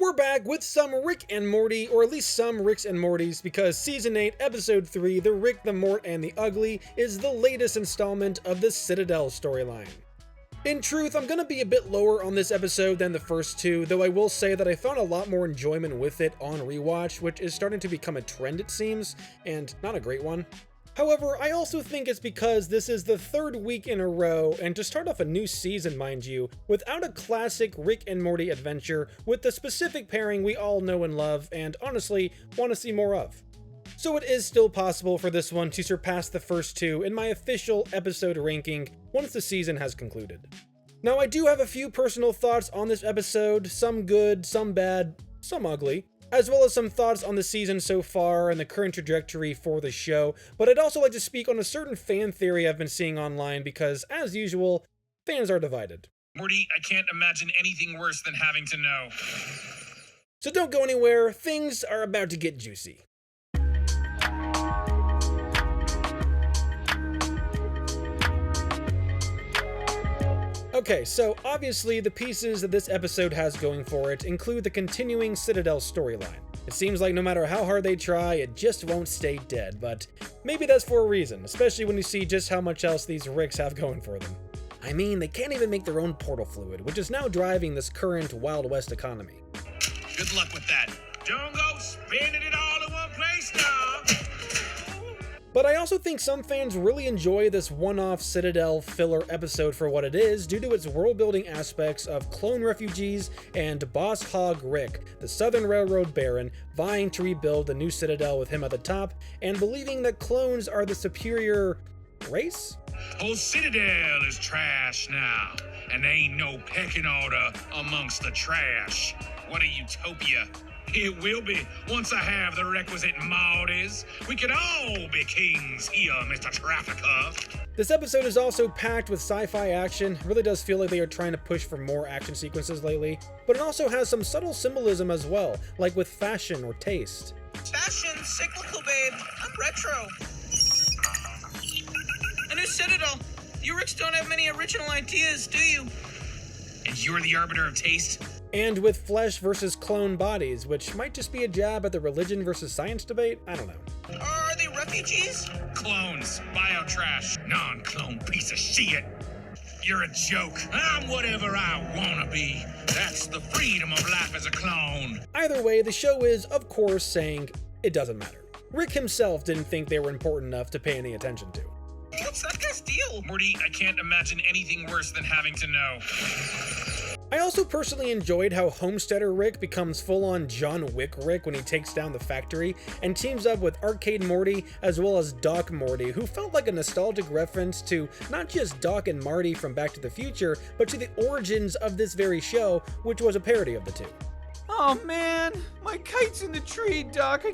We're back with some Rick and Morty, or at least some Ricks and Mortys, because Season 8, Episode 3, The Rick, the Mort, and the Ugly, is the latest installment of the Citadel storyline. In truth, I'm gonna be a bit lower on this episode than the first two, though I will say that I found a lot more enjoyment with it on rewatch, which is starting to become a trend it seems, and not a great one. However, I also think it's because this is the third week in a row, and to start off a new season, mind you, without a classic Rick and Morty adventure with the specific pairing we all know and love, and honestly, want to see more of. So it is still possible for this one to surpass the first two in my official episode ranking once the season has concluded. Now, I do have a few personal thoughts on this episode, some good, some bad, some ugly, as well as some thoughts on the season so far and the current trajectory for the show, but I'd also like to speak on a certain fan theory I've been seeing online because, as usual, fans are divided. Morty, I can't imagine anything worse than having to know. So don't go anywhere, things are about to get juicy. Okay, so obviously the pieces that this episode has going for it include the continuing Citadel storyline. It seems like no matter how hard they try, it just won't stay dead, but maybe that's for a reason, especially when you see just how much else these Ricks have going for them. I mean, they can't even make their own portal fluid, which is now driving this current Wild West economy. Good luck with that. Don't go spending it all in one place now. But I also think some fans really enjoy this one-off Citadel filler episode for what it is due to its world-building aspects of clone refugees and Boss Hog Rick, the Southern Railroad Baron, vying to rebuild the new Citadel with him at the top, and believing that clones are the superior race? Whole Citadel is trash now, and there ain't no pecking order amongst the trash. What a utopia. It will be, once I have the requisite Mortys. We could all be kings here, Mr. Trafficker. This episode is also packed with sci-fi action. It really does feel like they are trying to push for more action sequences lately, but it also has some subtle symbolism as well, like with fashion or taste. Fashion, cyclical, babe. I'm retro. A new Citadel. You Ricks don't have many original ideas, do you? And you're the arbiter of taste? And with flesh versus clone bodies, which might just be a jab at the religion versus science debate? I don't know. Are they refugees? Clones, bio-trash, non-clone piece of shit. You're a joke. I'm whatever I wanna be. That's the freedom of life as a clone. Either way, the show is, of course, saying it doesn't matter. Rick himself didn't think they were important enough to pay any attention to. What's that guy's deal? Morty, I can't imagine anything worse than having to know. I also personally enjoyed how Homesteader Rick becomes full-on John Wick Rick when he takes down the factory, and teams up with Arcade Morty as well as Doc Morty, who felt like a nostalgic reference to not just Doc and Marty from Back to the Future, but to the origins of this very show, which was a parody of the two. Oh man, my kite's in the tree, Doc.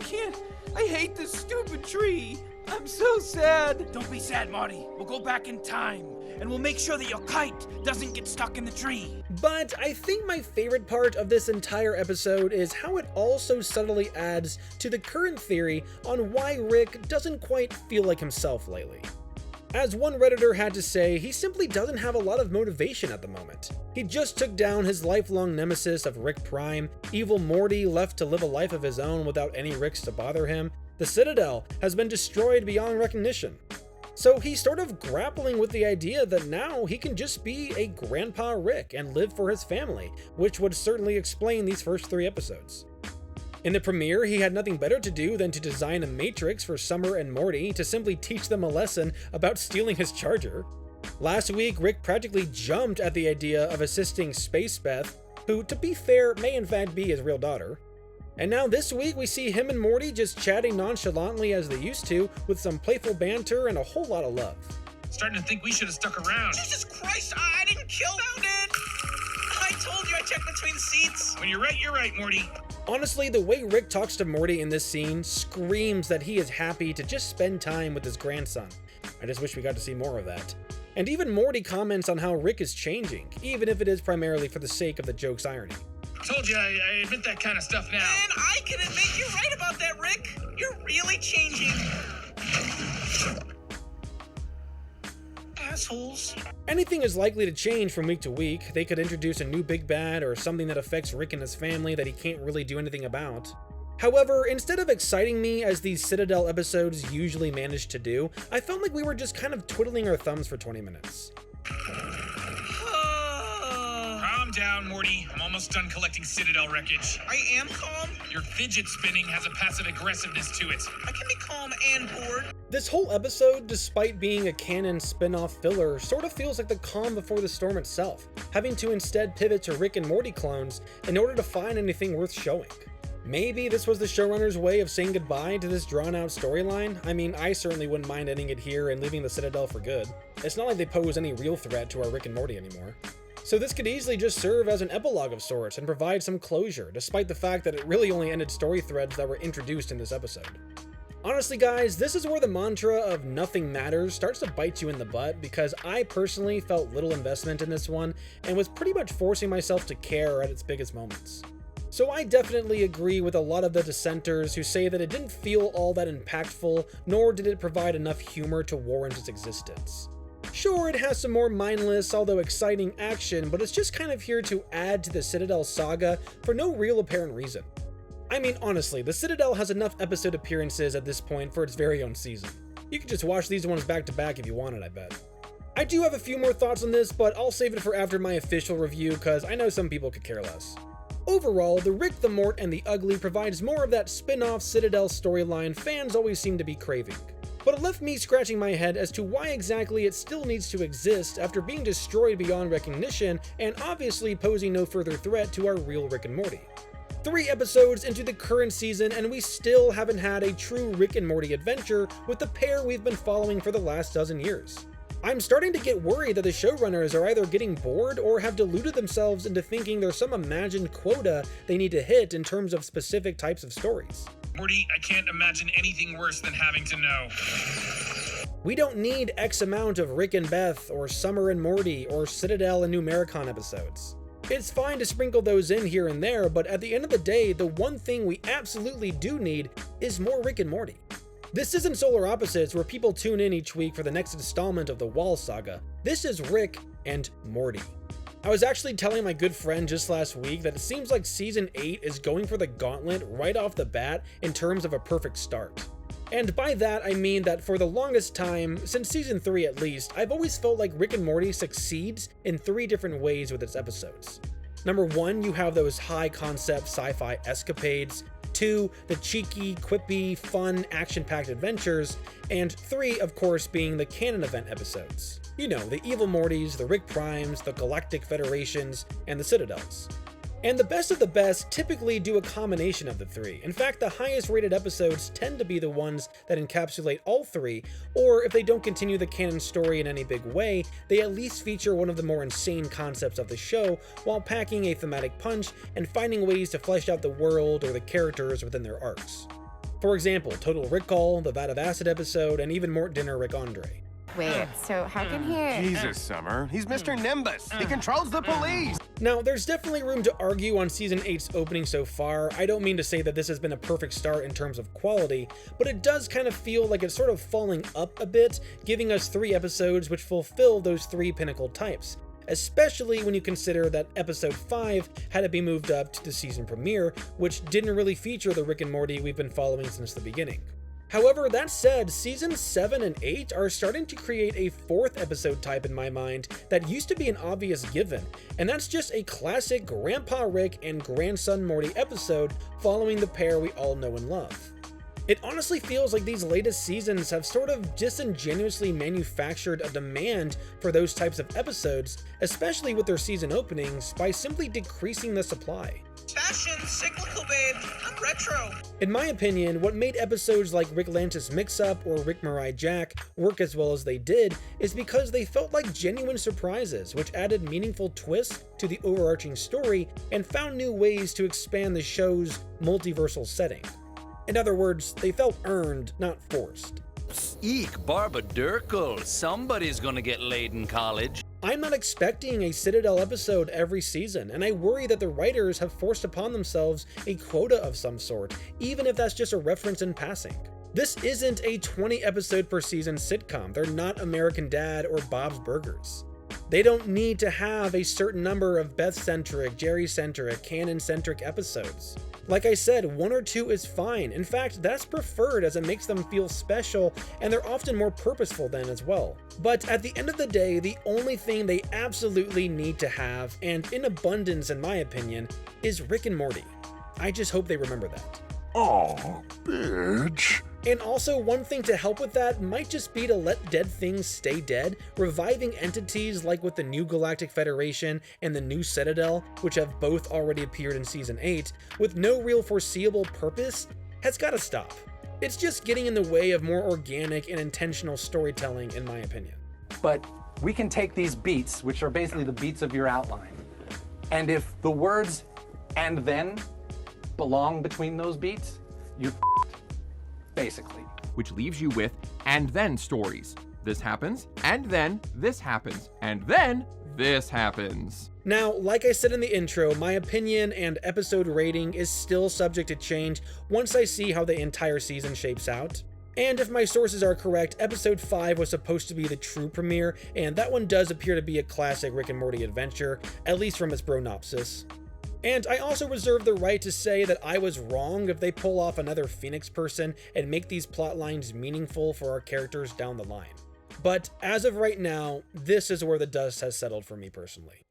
I hate this stupid tree. I'm so sad. Don't be sad, Marty. We'll go back in time, and we'll make sure that your kite doesn't get stuck in the tree. But I think my favorite part of this entire episode is how it also subtly adds to the current theory on why Rick doesn't quite feel like himself lately. As one Redditor had to say, he simply doesn't have a lot of motivation at the moment. He just took down his lifelong nemesis of Rick Prime, evil Morty left to live a life of his own without any Ricks to bother him. The Citadel has been destroyed beyond recognition. So he's sort of grappling with the idea that now he can just be a Grandpa Rick and live for his family, which would certainly explain these first 3 episodes. In the premiere, he had nothing better to do than to design a matrix for Summer and Morty to simply teach them a lesson about stealing his charger. Last week, Rick practically jumped at the idea of assisting Space Beth, who, to be fair, may in fact be his real daughter. And now this week we see him and Morty just chatting nonchalantly as they used to, with some playful banter and a whole lot of love. Starting to think we should have stuck around. Jesus Christ, I didn't kill that dude. I told you I checked between the seats. When you're right, Morty. Honestly, the way Rick talks to Morty in this scene screams that he is happy to just spend time with his grandson. I just wish we got to see more of that. And even Morty comments on how Rick is changing, even if it is primarily for the sake of the joke's irony. Told you, I admit that kind of stuff now. And I can admit you're right about that, Rick. You're really changing. assholes. Anything is likely to change from week to week. They could introduce a new big bad or something that affects Rick and his family that he can't really do anything about. However, instead of exciting me as these Citadel episodes usually manage to do, I felt like we were just kind of twiddling our thumbs for 20 minutes. Calm down, Morty. I'm almost done collecting Citadel wreckage. I am calm. Your fidget spinning has a passive aggressiveness to it. I can be calm and bored. This whole episode, despite being a canon spin-off filler, sort of feels like the calm before the storm itself, having to instead pivot to Rick and Morty clones in order to find anything worth showing. Maybe this was the showrunner's way of saying goodbye to this drawn-out storyline. I mean, I certainly wouldn't mind ending it here and leaving the Citadel for good. It's not like they pose any real threat to our Rick and Morty anymore. So this could easily just serve as an epilogue of sorts and provide some closure, despite the fact that it really only ended story threads that were introduced in this episode. Honestly guys, this is where the mantra of nothing matters starts to bite you in the butt, because I personally felt little investment in this one and was pretty much forcing myself to care at its biggest moments. So I definitely agree with a lot of the dissenters who say that it didn't feel all that impactful, nor did it provide enough humor to warrant its existence. Sure, it has some more mindless, although exciting action, but it's just kind of here to add to the Citadel saga for no real apparent reason. I mean, honestly, the Citadel has enough episode appearances at this point for its very own season. You can just watch these ones back to back if you wanted, I bet. I do have a few more thoughts on this, but I'll save it for after my official review, because I know some people could care less. Overall, the Rick, the Mort, and the Ugly provides more of that spin-off Citadel storyline fans always seem to be craving. But it left me scratching my head as to why exactly it still needs to exist after being destroyed beyond recognition and obviously posing no further threat to our real Rick and Morty. 3 episodes into the current season and we still haven't had a true Rick and Morty adventure with the pair we've been following for the last dozen years. I'm starting to get worried that the showrunners are either getting bored or have deluded themselves into thinking there's some imagined quota they need to hit in terms of specific types of stories. Morty, I can't imagine anything worse than having to know. We don't need X amount of Rick and Beth, or Summer and Morty, or Citadel and Numericon episodes. It's fine to sprinkle those in here and there, but at the end of the day, the one thing we absolutely do need is more Rick and Morty. This isn't Solar Opposites where people tune in each week for the next installment of the Wall Saga. This is Rick and Morty. I was actually telling my good friend just last week that it seems like Season 8 is going for the gauntlet right off the bat in terms of a perfect start. And by that I mean that for the longest time, since Season 3 at least, I've always felt like Rick and Morty succeeds in 3 different ways with its episodes. Number 1, you have those high concept sci-fi escapades. 2, the cheeky, quippy, fun, action-packed adventures, and 3, of course, being the canon event episodes. You know, the Evil Mortys, the Rick Primes, the Galactic Federations, and the Citadels. And the best of the best typically do a combination of the 3. In fact, the highest rated episodes tend to be the ones that encapsulate all 3, or if they don't continue the canon story in any big way, they at least feature one of the more insane concepts of the show while packing a thematic punch and finding ways to flesh out the world or the characters within their arcs. For example, Total Recall, the Vat of Acid episode, and even Mort Dinner Rick Andre. Wait, so how can he... Jesus, Summer. He's Mr. Nimbus. He controls the police. Now, there's definitely room to argue on Season 8's opening so far. I don't mean to say that this has been a perfect start in terms of quality, but it does kind of feel like it's sort of falling up a bit, giving us 3 episodes which fulfill those 3 pinnacle types. Especially when you consider that Episode 5 had to be moved up to the season premiere, which didn't really feature the Rick and Morty we've been following since the beginning. However, that said, Seasons 7 and 8 are starting to create a 4th episode type in my mind that used to be an obvious given, and that's just a classic Grandpa Rick and Grandson Morty episode following the pair we all know and love. It honestly feels like these latest seasons have sort of disingenuously manufactured a demand for those types of episodes, especially with their season openings, by simply decreasing the supply. Fashion, cyclical, babe. I'm retro. In my opinion, what made episodes like Rick Lantis Mix-Up or Rick Mirai Jack work as well as they did is because they felt like genuine surprises, which added meaningful twists to the overarching story and found new ways to expand the show's multiversal setting. In other words, they felt earned, not forced. Eek, Barbadurkle. Somebody's gonna get laid in college. I'm not expecting a Citadel episode every season, and I worry that the writers have forced upon themselves a quota of some sort, even if that's just a reference in passing. This isn't a 20 episode per season sitcom. They're not American Dad or Bob's Burgers. They don't need to have a certain number of Beth-centric, Jerry-centric, canon-centric episodes. Like I said, 1 or 2 is fine. In fact, that's preferred as it makes them feel special, and they're often more purposeful then as well. But at the end of the day, the only thing they absolutely need to have, and in abundance in my opinion, is Rick and Morty. I just hope they remember that. Aw, bitch. And also, one thing to help with that might just be to let dead things stay dead. Reviving entities like with the New Galactic Federation and the New Citadel, which have both already appeared in Season 8, with no real foreseeable purpose, has gotta stop. It's just getting in the way of more organic and intentional storytelling, in my opinion. But we can take these beats, which are basically the beats of your outline, and if the words "and then" belong between those beats, you're basically. Which leaves you with "and then" stories. This happens, and then this happens, and then this happens. Now, like I said in the intro, my opinion and episode rating is still subject to change once I see how the entire season shapes out. And if my sources are correct, episode 5 was supposed to be the true premiere, and that one does appear to be a classic Rick and Morty adventure, at least from its bronopsis. And I also reserve the right to say that I was wrong if they pull off another Phoenix person and make these plot lines meaningful for our characters down the line. But as of right now, this is where the dust has settled for me personally.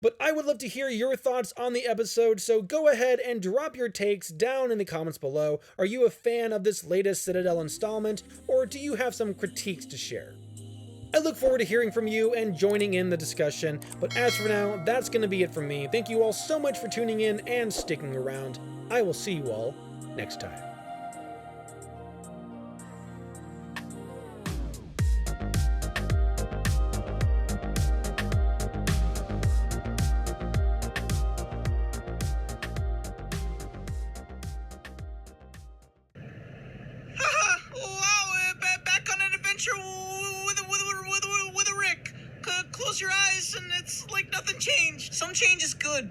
But I would love to hear your thoughts on the episode, so go ahead and drop your takes down in the comments below. Are you a fan of this latest Citadel installment, or do you have some critiques to share? I look forward to hearing from you and joining in the discussion, but as for now, that's going to be it from me. Thank you all so much for tuning in and sticking around. I will see you all next time. Back on an adventure with a Rick. Close your eyes and it's like nothing changed. Some change is good.